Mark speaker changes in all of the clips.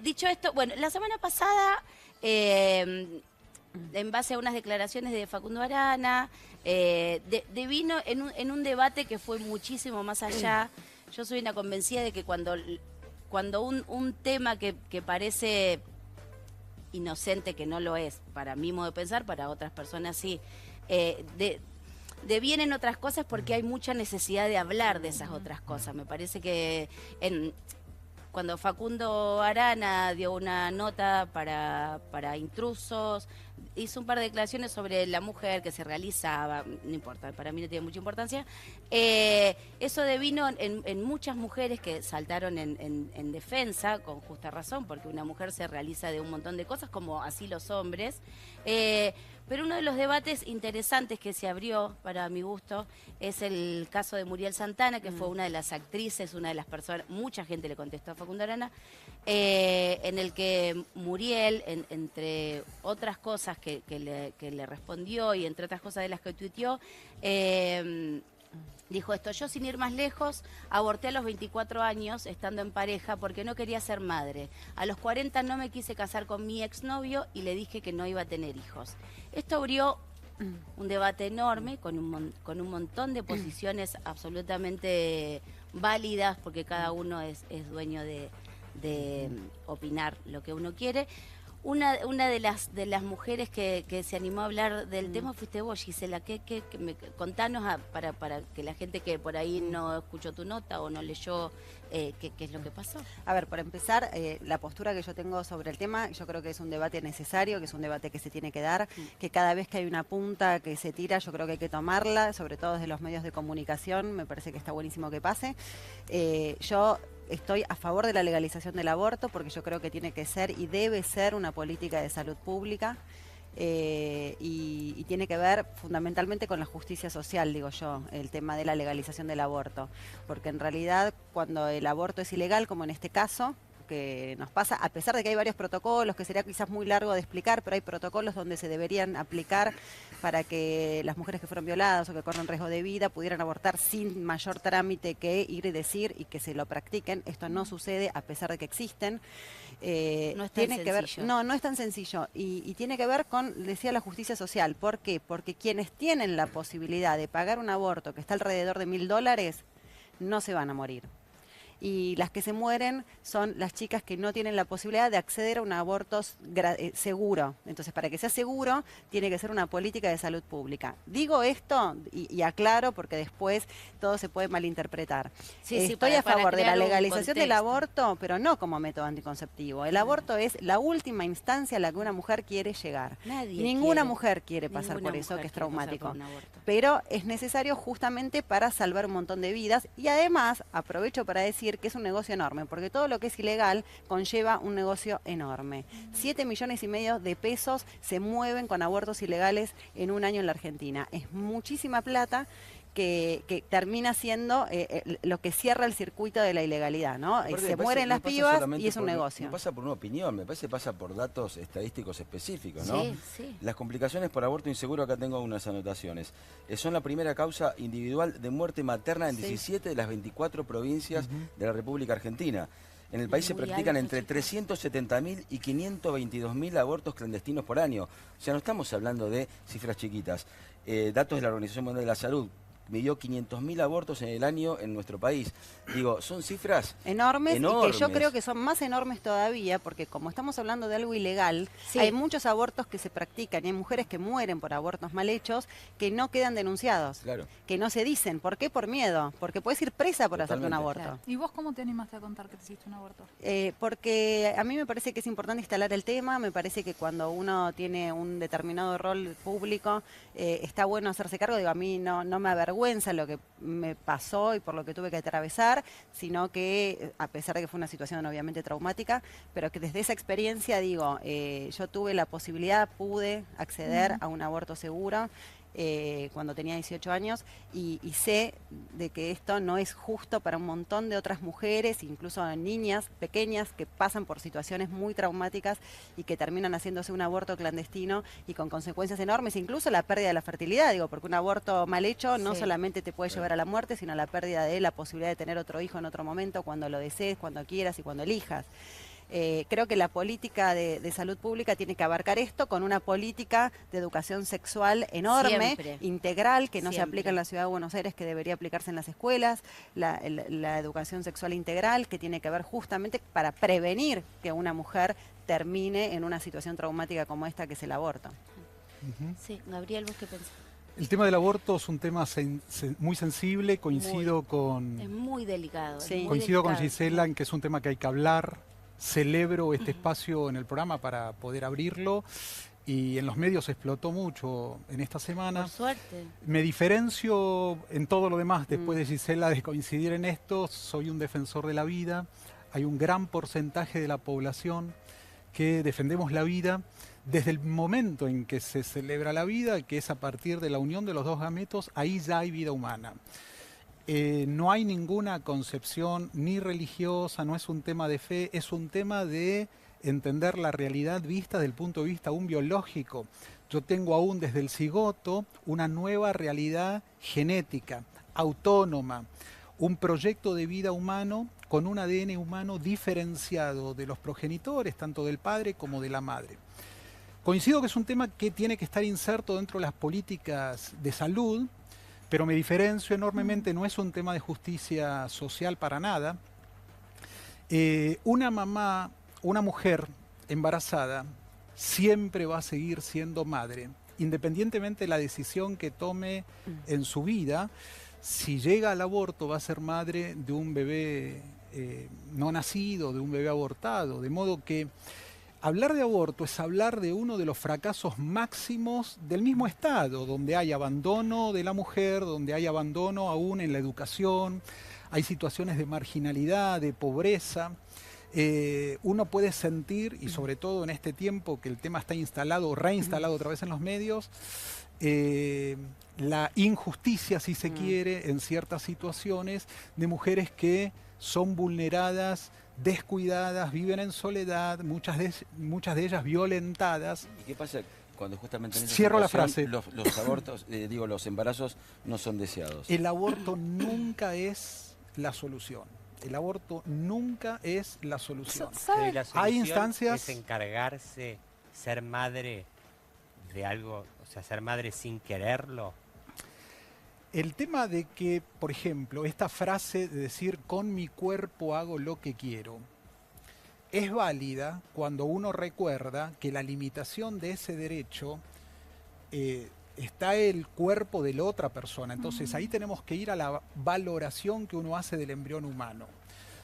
Speaker 1: Dicho esto, bueno, la semana pasada, en base a unas declaraciones de Facundo Arana, devino en un debate que fue muchísimo más allá. Yo soy una convencida de que cuando un tema que parece inocente, que no lo es, para mi modo de pensar, para otras personas sí, devienen otras cosas porque hay mucha necesidad de hablar de esas otras cosas. Me parece que cuando Facundo Arana dio una nota para intrusos, hizo un par de declaraciones sobre la mujer que se realizaba, no importa, para mí no tiene mucha importancia. Eso devino en muchas mujeres que saltaron en defensa, con justa razón, porque una mujer se realiza de un montón de cosas, como así los hombres. Pero uno de los debates interesantes que se abrió, para mi gusto, es el caso de Muriel Santana, que fue una de las actrices, una de las personas, mucha gente le contestó a Facundo Arana, en el que Muriel, entre otras cosas que le respondió y entre otras cosas de las que tuiteó, dijo esto: yo, sin ir más lejos, aborté a los 24 años estando en pareja porque no quería ser madre. A los 40 no me quise casar con mi exnovio y le dije que no iba a tener hijos. Esto abrió un debate enorme con un montón de posiciones absolutamente válidas, porque cada uno es dueño de opinar lo que uno quiere. Una de las mujeres que se animó a hablar del tema fuiste vos, Gisela. Contanos para que la gente que por ahí no escuchó tu nota o no leyó, qué es lo que pasó.
Speaker 2: A ver, para empezar, la postura que yo tengo sobre el tema, yo creo que es un debate necesario, que es un debate que se tiene que dar, que cada vez que hay una punta que se tira, yo creo que hay que tomarla, sobre todo desde los medios de comunicación. Me parece que está buenísimo que pase. Yo estoy a favor de la legalización del aborto porque yo creo que tiene que ser y debe ser una política de salud pública. Y tiene que ver fundamentalmente con la justicia social, digo yo, el tema de la legalización del aborto, porque en realidad cuando el aborto es ilegal, como en este caso que nos pasa, a pesar de que hay varios protocolos, que sería quizás muy largo de explicar, pero hay protocolos donde se deberían aplicar para que las mujeres que fueron violadas o que corren riesgo de vida pudieran abortar sin mayor trámite que ir y decir y que se lo practiquen. Esto no sucede a pesar de que existen.
Speaker 1: No es tan
Speaker 2: tiene que ver,
Speaker 1: sencillo.
Speaker 2: no es tan sencillo y tiene que ver con, decía, la justicia social. ¿Por qué? Porque quienes tienen la posibilidad de pagar un aborto que está alrededor de $1000 no se van a morir. Y las que se mueren son las chicas que no tienen la posibilidad de acceder a un aborto seguro. Entonces, para que sea seguro, tiene que ser una política de salud pública. Digo esto y aclaro porque después todo se puede malinterpretar. Estoy a favor de la legalización del aborto, pero no como método anticonceptivo. El aborto es la última instancia a la que una mujer quiere llegar. Ninguna mujer quiere pasar por eso, que es traumático. Pero es necesario justamente para salvar un montón de vidas. Y además, aprovecho para decir que es un negocio enorme, porque todo lo que es ilegal conlleva un negocio enorme. 7,5 millones de pesos se mueven con abortos ilegales en un año en la Argentina. Es muchísima plata que termina siendo lo que cierra el circuito de la ilegalidad, ¿no? Se mueren las pibas y es un negocio.
Speaker 3: No pasa por una opinión, me parece que pasa por datos estadísticos específicos, ¿no?
Speaker 1: Sí, sí.
Speaker 3: Las complicaciones por aborto inseguro, acá tengo unas anotaciones. Son la primera causa individual de muerte materna en 17 de las 24 provincias de la República Argentina. En el país se practican entre 370.000 y 522.000 abortos clandestinos por año. O sea, no estamos hablando de cifras chiquitas. Datos de la Organización Mundial de la Salud: midió 500.000 abortos en el año en nuestro país. Digo, son cifras
Speaker 2: enormes, y que yo creo que son más enormes todavía, porque como estamos hablando de algo ilegal, hay muchos abortos que se practican y hay mujeres que mueren por abortos mal hechos que no quedan denunciados, que no se dicen. ¿Por qué? Por miedo, porque puedes ir presa por hacerte un aborto.
Speaker 4: Claro. ¿Y vos cómo te animaste a contar que te hiciste un aborto?
Speaker 2: Porque a mí me parece que es importante instalar el tema, me parece que cuando uno tiene un determinado rol público, está bueno hacerse cargo. Digo, a mí no me avergüenza lo que me pasó y por lo que tuve que atravesar, sino que, a pesar de que fue una situación obviamente traumática, pero que desde esa experiencia, digo, yo tuve la posibilidad, pude acceder a un aborto seguro cuando tenía 18 años y sé de que esto no es justo para un montón de otras mujeres, incluso niñas pequeñas que pasan por situaciones muy traumáticas y que terminan haciéndose un aborto clandestino y con consecuencias enormes, incluso la pérdida de la fertilidad, digo, porque un aborto mal hecho no solamente te puede llevar a la muerte, sino a la pérdida de la posibilidad de tener otro hijo en otro momento, cuando lo desees, cuando quieras y cuando elijas. Creo que la política de salud pública tiene que abarcar esto con una política de educación sexual enorme,
Speaker 1: Siempre.
Speaker 2: integral, que no se
Speaker 1: Siempre.
Speaker 2: aplica en la Ciudad de Buenos Aires, que debería aplicarse en las escuelas, la educación sexual integral, que tiene que ver justamente para prevenir que una mujer termine en una situación traumática como esta, que es el aborto.
Speaker 1: Sí, Gabriel, ¿vos qué pensás?
Speaker 5: El tema del aborto es un tema muy sensible, coincido con...
Speaker 1: Es muy delicado.
Speaker 2: Sí.
Speaker 1: Es muy
Speaker 5: Coincido con
Speaker 1: delicado.
Speaker 5: Gisela en que es un tema que hay que hablar. Celebro este espacio en el programa para poder abrirlo y en los medios explotó mucho en esta semana.
Speaker 1: Por suerte.
Speaker 5: Me diferencio en todo lo demás después de Gisela de coincidir en esto. Soy un defensor de la vida. Hay un gran porcentaje de la población que defendemos la vida desde el momento en que se celebra la vida, que es a partir de la unión de los dos gametos. Ahí ya hay vida humana. No hay ninguna concepción ni religiosa, no es un tema de fe, es un tema de entender la realidad vista desde el punto de vista aún biológico. Yo tengo aún desde el cigoto una nueva realidad genética, autónoma, un proyecto de vida humano con un ADN humano diferenciado de los progenitores, tanto del padre como de la madre. Coincido que es un tema que tiene que estar inserto dentro de las políticas de salud, pero me diferencio enormemente, no es un tema de justicia social para nada. Una mamá, una mujer embarazada, siempre va a seguir siendo madre, independientemente de la decisión que tome en su vida. Si llega al aborto, va a ser madre de un bebé no nacido, de un bebé abortado, de modo que hablar de aborto es hablar de uno de los fracasos máximos del mismo Estado, donde hay abandono de la mujer, donde hay abandono aún en la educación, hay situaciones de marginalidad, de pobreza. Uno puede sentir, y sobre todo en este tiempo que el tema está instalado o reinstalado otra vez en los medios, la injusticia, si se quiere, en ciertas situaciones de mujeres que son vulneradas, descuidadas, viven en soledad, muchas de ellas violentadas.
Speaker 3: ¿Y qué pasa cuando justamente en esa
Speaker 5: Cierro la
Speaker 3: situación
Speaker 5: frase.
Speaker 3: los abortos, los embarazos no son deseados?
Speaker 5: El aborto nunca es la solución. El aborto nunca es la solución.
Speaker 4: ¿Sabe?
Speaker 6: La
Speaker 5: Hay
Speaker 6: solución
Speaker 5: instancias...
Speaker 6: es encargarse, ser madre de algo, o sea, ser madre sin quererlo.
Speaker 5: El tema de que, por ejemplo, esta frase de decir con mi cuerpo hago lo que quiero, es válida cuando uno recuerda que la limitación de ese derecho está el cuerpo de la otra persona. Entonces ahí tenemos que ir a la valoración que uno hace del embrión humano.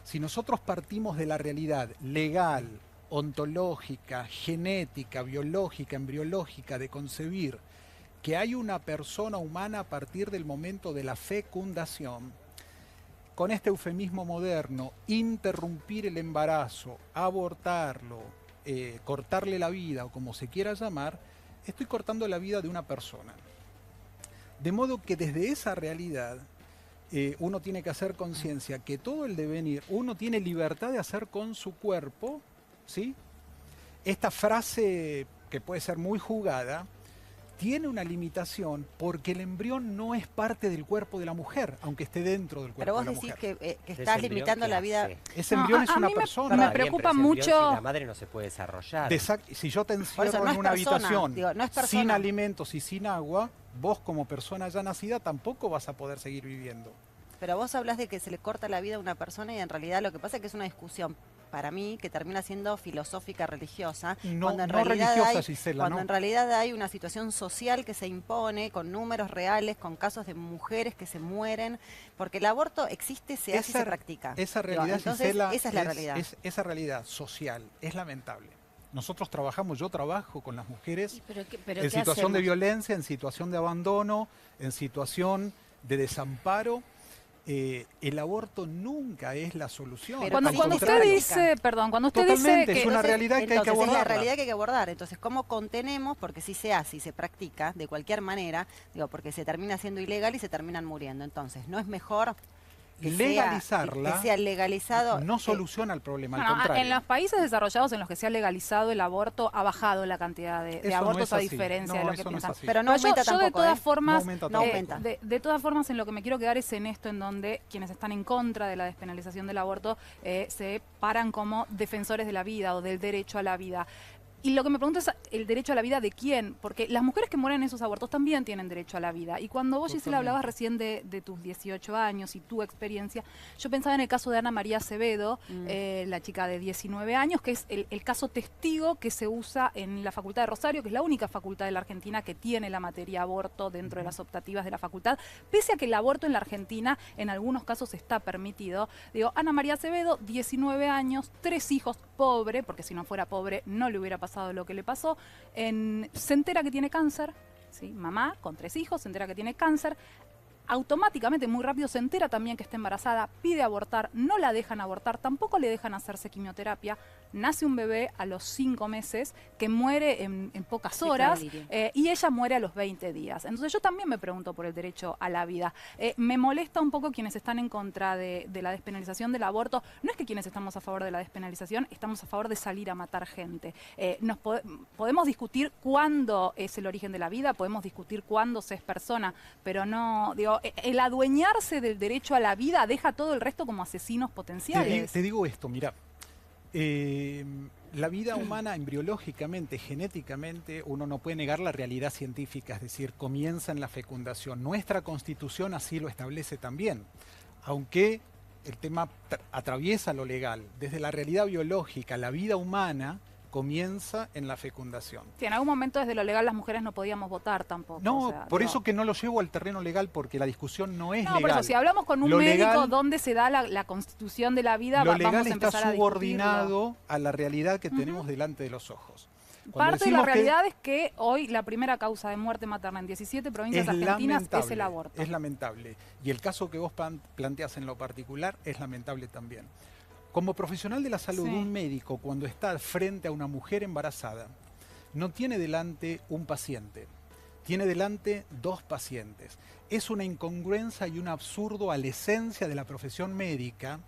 Speaker 5: Si nosotros partimos de la realidad legal, ontológica, genética, biológica, embriológica, de concebir que hay una persona humana a partir del momento de la fecundación, con este eufemismo moderno, interrumpir el embarazo, abortarlo, cortarle la vida o como se quiera llamar, estoy cortando la vida de una persona. De modo que desde esa realidad uno tiene que hacer conciencia que todo el devenir, uno tiene libertad de hacer con su cuerpo, ¿sí? Esta frase que puede ser muy jugada, tiene una limitación porque el embrión no es parte del cuerpo de la mujer, aunque esté dentro del
Speaker 2: Pero
Speaker 5: cuerpo
Speaker 2: vos
Speaker 5: de la
Speaker 2: decís
Speaker 5: mujer.
Speaker 2: que
Speaker 6: Ese
Speaker 2: estás
Speaker 6: embrión,
Speaker 2: limitando
Speaker 6: ¿qué
Speaker 2: la vida.
Speaker 6: hace?
Speaker 5: Ese
Speaker 4: No,
Speaker 5: embrión es
Speaker 4: a
Speaker 5: una
Speaker 4: mí
Speaker 5: persona.
Speaker 4: me
Speaker 6: Está bien,
Speaker 4: preocupa
Speaker 6: pero ese embrión
Speaker 4: mucho-
Speaker 6: sin la madre no se puede desarrollar.
Speaker 5: Si yo te
Speaker 2: Por eso
Speaker 5: encierro
Speaker 2: no
Speaker 5: en
Speaker 2: es
Speaker 5: una
Speaker 2: persona,
Speaker 5: habitación
Speaker 2: digo, no es
Speaker 5: sin
Speaker 2: persona.
Speaker 5: alimentos y sin agua, vos como persona ya nacida tampoco vas a poder seguir viviendo.
Speaker 2: Pero vos hablas de que se le corta la vida a una persona y en realidad lo que pasa es que es una discusión para mí que termina siendo filosófica religiosa,
Speaker 5: No,
Speaker 2: cuando en
Speaker 5: no
Speaker 2: realidad
Speaker 5: religiosa,
Speaker 2: hay,
Speaker 5: Gisela,
Speaker 2: cuando
Speaker 5: no.
Speaker 2: en realidad hay una situación social que se impone con números reales, con casos de mujeres que se mueren, porque el aborto existe, se hace y se practica.
Speaker 5: Esa
Speaker 2: Digo,
Speaker 5: realidad,
Speaker 2: entonces,
Speaker 5: Gisela,
Speaker 2: esa es la realidad.
Speaker 5: esa realidad social es lamentable. Nosotros trabajamos, yo trabajo con las mujeres
Speaker 1: ¿Y pero
Speaker 5: en
Speaker 1: qué
Speaker 5: situación de
Speaker 1: hacemos?
Speaker 5: violencia, en situación de abandono, en situación de desamparo. El aborto nunca es la solución.
Speaker 2: Pero
Speaker 4: Cuando,
Speaker 5: al
Speaker 4: cuando usted
Speaker 5: contrario.
Speaker 4: dice, perdón, cuando usted dice
Speaker 5: Totalmente,
Speaker 4: que
Speaker 5: es una realidad que hay que
Speaker 2: entonces, es la
Speaker 5: abordarla.
Speaker 2: realidad que hay que abordar. Entonces, ¿cómo contenemos? Porque si se hace y se practica de cualquier manera, digo, porque se termina siendo ilegal y se terminan muriendo. Entonces, ¿no es mejor
Speaker 5: legalizarla
Speaker 2: que sea legalizado.
Speaker 5: no soluciona el problema, al
Speaker 4: Bueno,
Speaker 5: contrario.
Speaker 4: en los países desarrollados en los que se ha legalizado el aborto, ha bajado la cantidad de
Speaker 5: Eso no
Speaker 4: abortos
Speaker 5: es
Speaker 4: a
Speaker 5: así.
Speaker 4: diferencia
Speaker 5: No,
Speaker 4: de lo que
Speaker 5: eso no es
Speaker 4: piensan.
Speaker 5: así.
Speaker 2: Pero no
Speaker 4: Pero
Speaker 2: aumenta
Speaker 4: yo de
Speaker 2: tampoco,
Speaker 4: todas
Speaker 2: ¿eh?
Speaker 4: formas,
Speaker 5: No aumenta
Speaker 2: No
Speaker 5: tampoco.
Speaker 2: aumenta.
Speaker 4: de todas formas, en lo que me quiero quedar es en esto, en donde quienes están en contra de la despenalización del aborto se paran como defensores de la vida o del derecho a la vida. Y lo que me pregunto es el derecho a la vida de quién, porque las mujeres que mueren en esos abortos también tienen derecho a la vida. Y cuando vos, Gisela, hablabas recién de tus 18 años y tu experiencia, yo pensaba en el caso de Ana María Acevedo, la chica de 19 años, que es el caso testigo que se usa en la Facultad de Rosario, que es la única facultad de la Argentina que tiene la materia aborto dentro de las optativas de la facultad, pese a que el aborto en la Argentina en algunos casos está permitido. Digo, Ana María Acevedo, 19 años, 3 hijos, pobre, porque si no fuera pobre no le hubiera pasado lo que le pasó, se entera que tiene cáncer, ¿sí? Mamá con 3 hijos, se entera que tiene cáncer, automáticamente, muy rápido, se entera también que está embarazada, pide abortar, no la dejan abortar, tampoco le dejan hacerse quimioterapia, nace un bebé a los 5 meses que muere en pocas
Speaker 1: Sí,
Speaker 4: horas
Speaker 1: claro,
Speaker 4: y ella muere a los 20 días. Entonces yo también me pregunto por el derecho a la vida. Me molesta un poco quienes están en contra de la despenalización del aborto. No es que quienes estamos a favor de la despenalización, estamos a favor de salir a matar gente. Podemos discutir cuándo es el origen de la vida, podemos discutir cuándo se es persona, pero no, digo, el adueñarse del derecho a la vida deja todo el resto como asesinos potenciales.
Speaker 5: Te digo esto, mira, la vida humana embriológicamente, genéticamente, uno no puede negar la realidad científica, es decir, comienza en la fecundación. Nuestra Constitución así lo establece también, aunque el tema atraviesa lo legal. Desde la realidad biológica, la vida humana comienza en la fecundación.
Speaker 4: Sí, en algún momento desde lo legal las mujeres no podíamos votar tampoco.
Speaker 5: No,
Speaker 4: o sea,
Speaker 5: por
Speaker 4: digo,
Speaker 5: eso que no lo llevo al terreno legal, porque la discusión no es
Speaker 4: no,
Speaker 5: legal.
Speaker 4: por eso, si hablamos con un
Speaker 5: Lo
Speaker 4: médico
Speaker 5: legal-
Speaker 4: donde se da la constitución de la vida,
Speaker 5: Lo
Speaker 4: vamos
Speaker 5: legal
Speaker 4: a
Speaker 5: está
Speaker 4: empezar a
Speaker 5: subordinado a la realidad que tenemos delante de los ojos. Cuando
Speaker 4: Parte de la
Speaker 5: decimos que
Speaker 4: realidad es que hoy la primera causa de muerte materna en 17 provincias argentinas es el aborto.
Speaker 5: Es lamentable. Y el caso que vos planteás en lo particular es lamentable también. Como profesional de la salud,
Speaker 4: Sí.
Speaker 5: un médico cuando está frente a una mujer embarazada, no tiene delante un paciente, tiene delante 2 pacientes. Es una incongruencia y un absurdo a la esencia de la profesión médica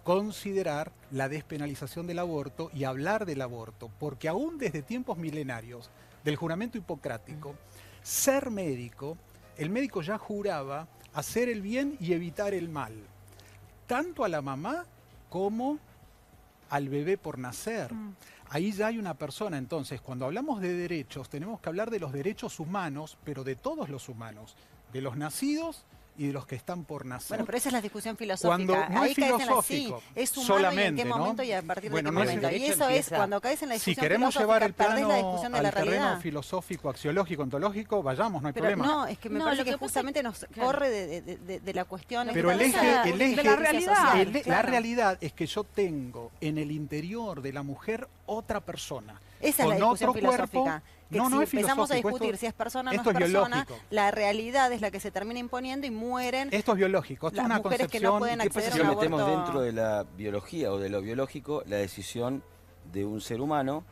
Speaker 5: considerar la despenalización del aborto y hablar del aborto, porque aún desde tiempos milenarios del juramento hipocrático, ser médico, el médico ya juraba hacer el bien y evitar el mal, tanto a la mamá como al bebé por nacer. Ahí ya hay una persona. Entonces, cuando hablamos de derechos, tenemos que hablar de los derechos humanos, pero de todos los humanos, de los nacidos y de los que están por nacer.
Speaker 2: Bueno, pero esa es la discusión
Speaker 5: Cuando
Speaker 2: filosófica.
Speaker 5: no
Speaker 2: Ahí
Speaker 5: es
Speaker 2: caes en la
Speaker 5: filosófico,
Speaker 2: sí, es humano
Speaker 5: solamente,
Speaker 2: y en qué
Speaker 5: ¿no?
Speaker 2: momento y a partir
Speaker 5: Bueno,
Speaker 2: de
Speaker 5: no
Speaker 2: qué
Speaker 5: es-
Speaker 2: momento.
Speaker 7: el
Speaker 2: Y
Speaker 7: derecho
Speaker 2: eso es
Speaker 7: empieza-
Speaker 2: cuando caes en la
Speaker 5: Si
Speaker 2: discusión
Speaker 5: queremos
Speaker 2: filosófica,
Speaker 5: llevar el
Speaker 2: perdés la
Speaker 5: plano
Speaker 2: discusión de
Speaker 5: al
Speaker 2: la
Speaker 5: terreno
Speaker 2: realidad.
Speaker 5: filosófico, axiológico, ontológico, vayamos, no hay
Speaker 2: Pero
Speaker 5: problema.
Speaker 2: no, es que me
Speaker 1: No,
Speaker 2: parece
Speaker 1: lo
Speaker 2: que
Speaker 1: que pasa es-
Speaker 2: justamente nos
Speaker 1: claro.
Speaker 2: corre de la cuestión.
Speaker 5: Pero el eje,
Speaker 4: de la realidad.
Speaker 5: la
Speaker 2: claro.
Speaker 5: realidad es que yo tengo en el interior de la mujer otra persona.
Speaker 2: Esa es la
Speaker 5: con
Speaker 2: discusión
Speaker 5: otro cuerpo.
Speaker 2: filosófica. Que
Speaker 5: No,
Speaker 2: si
Speaker 5: no es
Speaker 2: empezamos a
Speaker 5: filosófico,
Speaker 2: discutir
Speaker 5: esto-
Speaker 2: si es persona o no
Speaker 5: esto
Speaker 2: es
Speaker 5: es
Speaker 2: persona,
Speaker 5: biológico.
Speaker 2: la realidad es la que se termina imponiendo y mueren
Speaker 5: Esto es biológico, esto es
Speaker 2: las
Speaker 5: una
Speaker 2: mujeres que no
Speaker 5: concepción.
Speaker 2: pueden
Speaker 3: ¿Qué pasa
Speaker 2: acceder
Speaker 3: si
Speaker 2: a un
Speaker 3: lo metemos
Speaker 2: aborto?
Speaker 3: dentro de la biología o de lo biológico la decisión de un ser humano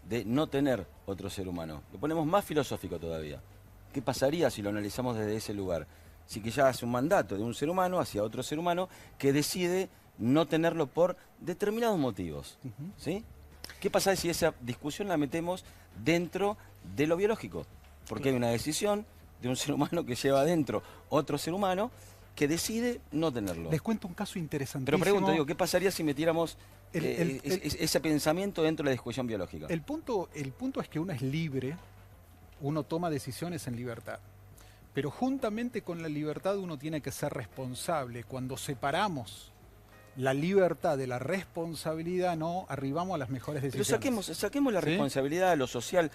Speaker 3: de no tener otro ser humano? Lo ponemos más filosófico todavía. ¿Qué pasaría si lo analizamos desde ese lugar? Si que ya hace un mandato de un ser humano hacia otro ser humano que decide no tenerlo por determinados motivos. ¿Sí? ¿Qué pasa si esa discusión la metemos dentro de lo biológico? Porque hay una decisión de un ser humano que lleva adentro otro ser humano que decide no tenerlo.
Speaker 5: Les cuento un caso interesantísimo.
Speaker 3: Pero pregunto, digo, ¿qué pasaría si metiéramos
Speaker 5: El-
Speaker 3: ese pensamiento dentro de la discusión biológica?
Speaker 5: El punto es que uno es libre, uno toma decisiones en libertad. Pero juntamente con la libertad uno tiene que ser responsable. Cuando separamos la libertad de la responsabilidad, no arribamos a las mejores
Speaker 3: Pero
Speaker 5: decisiones.
Speaker 3: saquemos la
Speaker 5: ¿Sí?
Speaker 3: responsabilidad a lo social.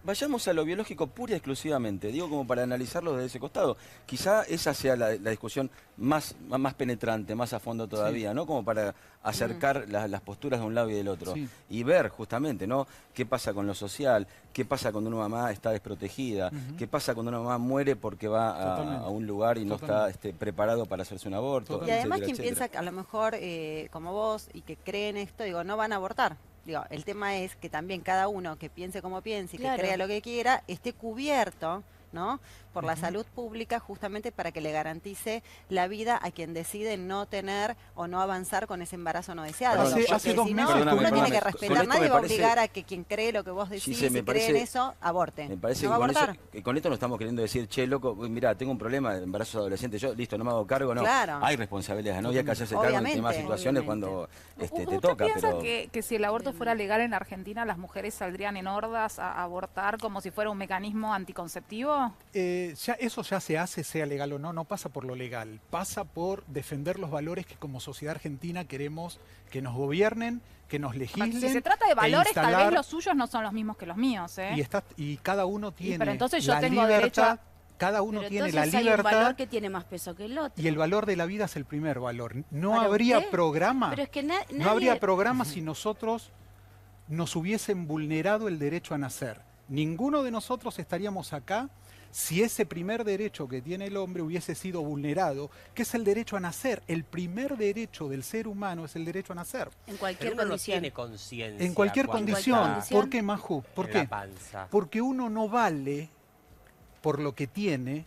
Speaker 3: Vayamos a lo biológico pura y exclusivamente, digo como para analizarlo desde ese costado. Quizá esa sea la discusión más penetrante, más a fondo todavía, ¿no? Como para acercar las posturas de un lado y del otro.
Speaker 5: Sí.
Speaker 3: Y ver justamente, ¿no? ¿Qué pasa con lo social? ¿Qué pasa cuando una mamá está desprotegida? ¿Qué pasa cuando una mamá muere porque va
Speaker 5: Totalmente.
Speaker 3: a un lugar y no
Speaker 5: Totalmente.
Speaker 3: está preparado para hacerse un aborto?
Speaker 5: Totalmente.
Speaker 2: Y además
Speaker 3: etcétera,
Speaker 2: quien
Speaker 3: etcétera?
Speaker 2: piensa que a lo mejor como vos y que cree en esto, digo, no van a abortar. Digo, el tema es que también cada uno que piense como piense y
Speaker 1: Claro.
Speaker 2: que crea lo que quiera, esté cubierto ¿no? Por la salud pública, justamente para que le garantice la vida a quien decide no tener o no avanzar con ese embarazo no deseado.
Speaker 5: Hace 2
Speaker 2: si
Speaker 5: meses
Speaker 2: no,
Speaker 3: Perdóname,
Speaker 2: uno tiene
Speaker 3: perdóname.
Speaker 2: que
Speaker 3: Con
Speaker 2: respetar,
Speaker 3: esto
Speaker 2: nadie
Speaker 3: me
Speaker 2: va a
Speaker 3: parece-
Speaker 2: obligar a que quien cree lo que vos decís,
Speaker 3: Gise,
Speaker 2: si cree en eso, aborte.
Speaker 3: Me parece
Speaker 2: ¿No va a
Speaker 3: que
Speaker 2: abortar?
Speaker 3: con esto no estamos queriendo decir, che, loco, mira, tengo un problema de embarazo adolescente, yo, listo, no me hago cargo, no.
Speaker 2: Claro.
Speaker 3: Hay responsabilidades, ¿no? Y hay que hacerse cargo en
Speaker 2: Obviamente,
Speaker 3: demás situaciones
Speaker 2: obviamente.
Speaker 3: cuando te
Speaker 4: ¿Usted
Speaker 3: toca,
Speaker 4: piensa
Speaker 3: pero...
Speaker 4: que si el aborto fuera legal en Argentina, las mujeres saldrían en hordas a abortar como si fuera un mecanismo anticonceptivo?
Speaker 5: Eso ya se hace, sea legal o no, no pasa por lo legal, pasa por defender los valores que como sociedad argentina queremos que nos gobiernen, que nos legislen.
Speaker 4: Si se trata de valores, tal vez
Speaker 5: instalar-
Speaker 4: los suyos no son los mismos que los míos, ¿eh?
Speaker 5: y cada uno tiene
Speaker 4: pero entonces yo
Speaker 5: la
Speaker 4: tengo derecho a-
Speaker 5: libertad, cada uno
Speaker 1: Pero
Speaker 5: tiene la
Speaker 1: entonces hay un
Speaker 5: libertad
Speaker 1: valor que tiene más peso que el otro.
Speaker 5: y el valor de la vida es el primer valor. No
Speaker 1: ¿Para
Speaker 5: habría
Speaker 1: usted?
Speaker 5: programa,
Speaker 1: Pero es que
Speaker 5: no habría programa si nosotros nos hubiesen vulnerado el derecho a nacer. Ninguno de nosotros estaríamos acá si ese primer derecho que tiene el hombre hubiese sido vulnerado, que es el derecho a nacer. El primer derecho del ser humano es el derecho a nacer.
Speaker 1: en cualquier
Speaker 6: Pero uno no
Speaker 1: condición.
Speaker 6: tiene conciencia.
Speaker 5: En cualquier
Speaker 6: cuando
Speaker 5: condición.
Speaker 6: está
Speaker 5: ¿Por qué, Maju? ¿Por
Speaker 6: en
Speaker 5: qué?
Speaker 6: la panza.
Speaker 5: Porque uno no vale por lo que tiene,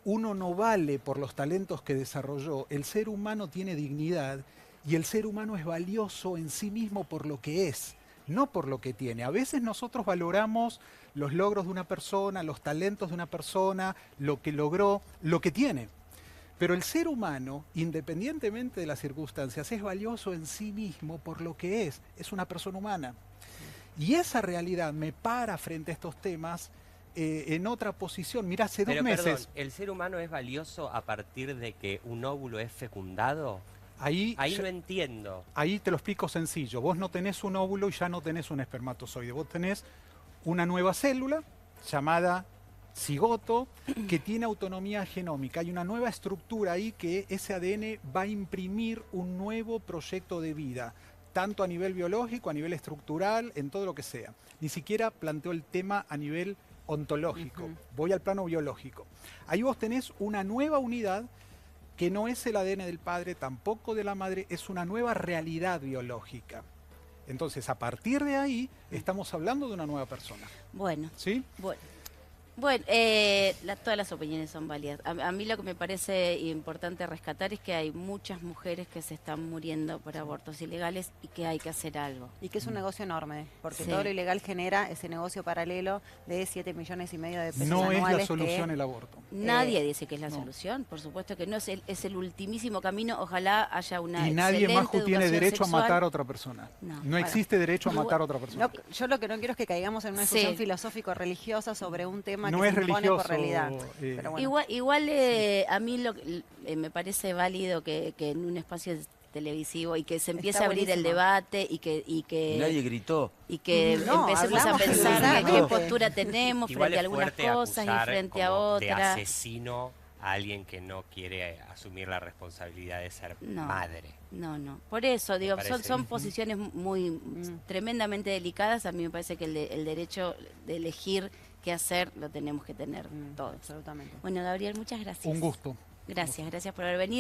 Speaker 5: uno no vale por los talentos que desarrolló. El ser humano tiene dignidad y el ser humano es valioso en sí mismo por lo que es, no por lo que tiene. A veces nosotros valoramos los logros de una persona, los talentos de una persona, lo que logró, lo que tiene. Pero el ser humano, independientemente de las circunstancias, es valioso en sí mismo por lo que es una persona humana. Y esa realidad me para frente a estos temas en otra posición. Mirá, hace 2
Speaker 6: Pero
Speaker 5: meses,
Speaker 6: perdón, ¿el ser humano es valioso a partir de que un óvulo es fecundado?
Speaker 5: ahí
Speaker 6: No entiendo.
Speaker 5: Ahí te lo explico sencillo. Vos no tenés un óvulo y ya no tenés un espermatozoide. Vos tenés una nueva célula llamada cigoto que tiene autonomía genómica. Hay una nueva estructura ahí que ese ADN va a imprimir un nuevo proyecto de vida, tanto a nivel biológico, a nivel estructural, en todo lo que sea. Ni siquiera planteo el tema a nivel ontológico. Voy al plano biológico. Ahí vos tenés una nueva unidad que no es el ADN del padre, tampoco de la madre, es una nueva realidad biológica. Entonces, a partir de ahí, estamos hablando de una nueva persona.
Speaker 1: Bueno,
Speaker 5: ¿Sí?
Speaker 1: bueno, todas las opiniones son válidas. A mí lo que me parece importante rescatar es que hay muchas mujeres que se están muriendo por abortos ilegales y que hay que hacer algo.
Speaker 2: Y que es un negocio enorme, porque
Speaker 1: Sí.
Speaker 2: todo lo ilegal genera ese negocio paralelo de 7,5 millones de pesos
Speaker 5: No es
Speaker 2: anuales
Speaker 5: la solución
Speaker 2: que-
Speaker 5: el aborto.
Speaker 1: Nadie dice que es la
Speaker 5: no.
Speaker 1: solución, por supuesto que no, es el ultimísimo camino. Ojalá haya una
Speaker 5: Y nadie,
Speaker 1: excelente
Speaker 5: Maju, tiene
Speaker 1: educación
Speaker 5: derecho
Speaker 1: sexual.
Speaker 5: a matar a otra persona.
Speaker 1: No.
Speaker 5: No
Speaker 1: Bueno.
Speaker 5: existe derecho a matar a otra persona.
Speaker 2: No, yo lo que no quiero es que caigamos en una discusión
Speaker 1: Sí.
Speaker 2: filosófico-religiosa sobre un tema
Speaker 5: No
Speaker 2: que
Speaker 5: es
Speaker 2: se impone
Speaker 5: religioso,
Speaker 2: por realidad. Pero bueno.
Speaker 1: Igual a mí me parece válido que en un espacio televisivo y que se empiece
Speaker 2: Está
Speaker 1: a abrir el
Speaker 2: buenísimo.
Speaker 1: debate y que
Speaker 3: Nadie gritó.
Speaker 2: No,
Speaker 1: empecemos a
Speaker 2: hablamos
Speaker 1: pensar qué
Speaker 2: generalmente.
Speaker 1: postura tenemos
Speaker 6: Igual
Speaker 1: frente a
Speaker 6: es
Speaker 1: algunas
Speaker 6: fuerte
Speaker 1: cosas y
Speaker 6: acusar
Speaker 1: frente a
Speaker 6: como de
Speaker 1: otras.
Speaker 6: asesino a alguien que no quiere asumir la responsabilidad de ser
Speaker 1: No.
Speaker 6: madre.
Speaker 1: No. Por eso, digo,
Speaker 6: parece
Speaker 1: son
Speaker 6: bien.
Speaker 1: posiciones muy tremendamente delicadas. A mí me parece que el derecho de elegir qué hacer lo tenemos que tener todos.
Speaker 2: Absolutamente.
Speaker 1: Bueno, Gabriel, muchas gracias.
Speaker 5: Un gusto.
Speaker 1: Gracias por haber venido.